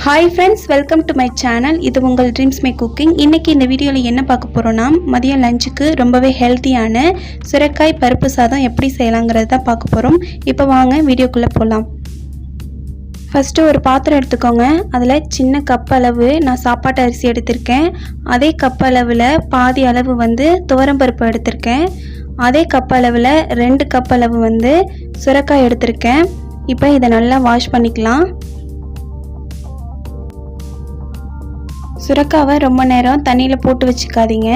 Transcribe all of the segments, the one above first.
Hi friends, welcome to my channel. இது உங்கள் dreams மே cooking. இன்றைக்கி இந்த வீடியோவில் என்ன பார்க்க போகிறோன்னா, மதியம் லஞ்சுக்கு ரொம்பவே ஹெல்த்தியான சுரைக்காய் பருப்பு சாதம் எப்படி செய்யலாங்கிறது தான் பார்க்க போகிறோம். இப்போ வாங்க வீடியோக்குள்ளே போகலாம். ஃபஸ்ட்டு ஒரு பாத்திரம் எடுத்துக்கோங்க. அதில் சின்ன கப் அளவு நான் சாப்பாட்டு அரிசி எடுத்திருக்கேன். அதே கப் அளவில் பாதி அளவு துவரம்பருப்பு எடுத்திருக்கேன். அதே கப் அளவில் 2 கப் அளவு சுரைக்காய் எடுத்திருக்கேன். இப்போ இதை நல்லா வாஷ் பண்ணிக்கலாம். சுரைக்காவை ரொம்ப நேரம் தண்ணியில் போட்டு வச்சுக்காதீங்க.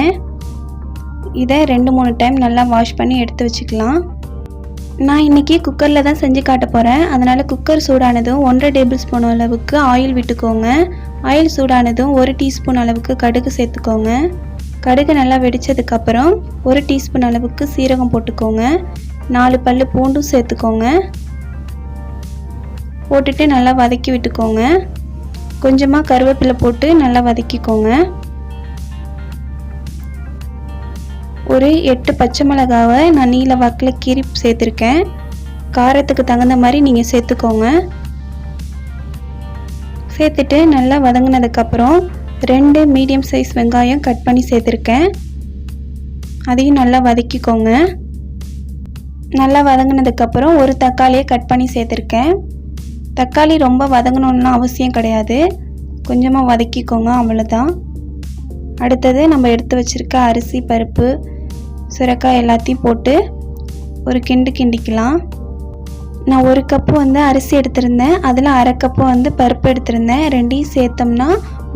இதை 2-3 டைம் நல்லா வாஷ் பண்ணி எடுத்து வச்சுக்கலாம். நான் இன்றைக்கி குக்கரில் தான் செஞ்சு காட்ட போகிறேன். அதனால் குக்கர் சூடானதும் 1.5 டேபிள் ஸ்பூன் அளவுக்கு ஆயில் விட்டுக்கோங்க. ஆயில் சூடானதும் 1 டீஸ்பூன் அளவுக்கு கடுகு சேர்த்துக்கோங்க. கடுகு நல்லா வெடித்ததுக்கப்புறம் 1 டீஸ்பூன் அளவுக்கு சீரகம் போட்டுக்கோங்க. 4 பல்லு பூண்டும் சேர்த்துக்கோங்க. போட்டுட்டு நல்லா வதக்கி விட்டுக்கோங்க. கொஞ்சமாக கருவேப்பிலை போட்டு நல்லா வதக்கிக்கோங்க. ஒரு 8 பச்சை மிளகாவை நான் நீல வாக்கில் கீறி சேர்த்துருக்கேன். காரத்துக்கு தகுந்த மாதிரி நீங்கள் சேர்த்துக்கோங்க. சேர்த்துட்டு நல்லா வதங்கினதுக்கப்புறம் 2 மீடியம் சைஸ் வெங்காயம் கட் பண்ணி சேர்த்துருக்கேன். அதையும் நல்லா வதக்கிக்கோங்க. நல்லா வதங்கினதுக்கப்புறம் ஒரு தக்காளியை கட் பண்ணி சேர்த்துருக்கேன். தக்காளி ரொம்ப வதங்கணும்னு அவசியம் கிடையாது, கொஞ்சமாக வதக்கிக்கோங்க, அவ்வளோதான். அடுத்தது நம்ம எடுத்து வச்சுருக்க அரிசி, பருப்பு, சுரைக்காய் எல்லாத்தையும் போட்டு ஒரு கிண்டிக்கலாம். நான் 1 கப்பு அரிசி எடுத்திருந்தேன். அதில் 1/2 கப்பு பருப்பு எடுத்திருந்தேன். 2ஐயும் சேர்த்தோம்னா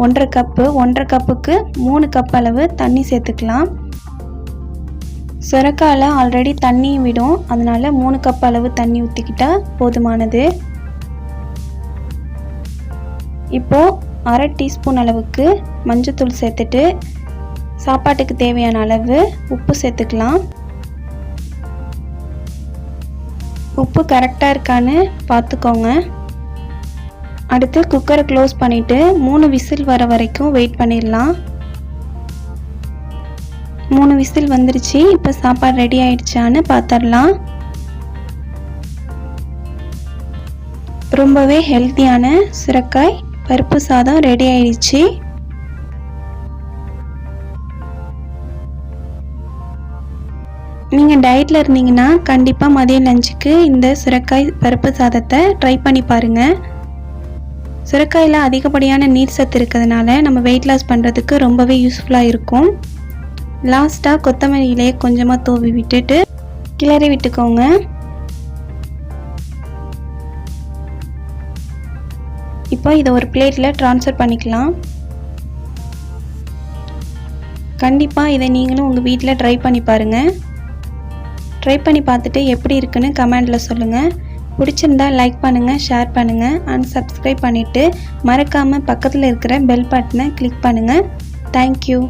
1.5 கப்பு. 1.5 கப்புக்கு 3 கப் அளவு தண்ணி சேர்த்துக்கலாம். சுரைக்காயில் ஆல்ரெடி தண்ணி விடும், அதனால் 3 கப் அளவு தண்ணி ஊற்றிக்கிட்டால் போதுமானது. இப்போது 1/2 டீஸ்பூன் அளவுக்கு மஞ்சள்தூள் சேர்த்துட்டு சாப்பாட்டுக்கு தேவையான அளவு உப்பு சேர்த்துக்கலாம். உப்பு கரெக்டாக இருக்கான்னு பார்த்துக்கோங்க. அடுத்து குக்கரை க்ளோஸ் பண்ணிவிட்டு 3 விசில் வர வரைக்கும் வெயிட் பண்ணிடலாம். 3 விசில் வந்துருச்சு. இப்போ சாப்பாடு ரெடி ஆயிடுச்சான்னு பார்த்துடலாம். ரொம்பவே ஹெல்த்தியான சுரைக்காய் பருப்பு சாதம் ரெடி ஆயிடுச்சு. நீங்கள் டயட்டில் இருந்தீங்கன்னா கண்டிப்பாக மதியம் லஞ்சுக்கு இந்த சுரைக்காய் பருப்பு சாதத்தை ட்ரை பண்ணி பாருங்கள். சுரைக்காயில் அதிகப்படியான நீர் சத்து இருக்கிறதுனால நம்ம வெயிட் லாஸ் பண்ணுறதுக்கு ரொம்பவே யூஸ்ஃபுல்லாக இருக்கும். லாஸ்ட்டாக கொத்தமல்லி இலையை கொஞ்சமாக தூவி விட்டுட்டு கிளறி விட்டுக்கோங்க. இப்போ இதை ஒரு பிளேட்டில் ட்ரான்ஸ்ஃபர் பண்ணிக்கலாம். கண்டிப்பாக இதை நீங்களும் உங்கள் வீட்டில் ட்ரை பண்ணி பாருங்கள். ட்ரை பண்ணி பார்த்துட்டு எப்படி இருக்குன்னு கமெண்டில் சொல்லுங்கள். பிடிச்சிருந்தா லைக் பண்ணுங்கள், ஷேர் பண்ணுங்கள் அண்ட் சப்ஸ்கிரைப் பண்ணிவிட்டு மறக்காமல் பக்கத்தில் இருக்கிற பெல் பட்டனை கிளிக் பண்ணுங்கள். தேங்க்யூ.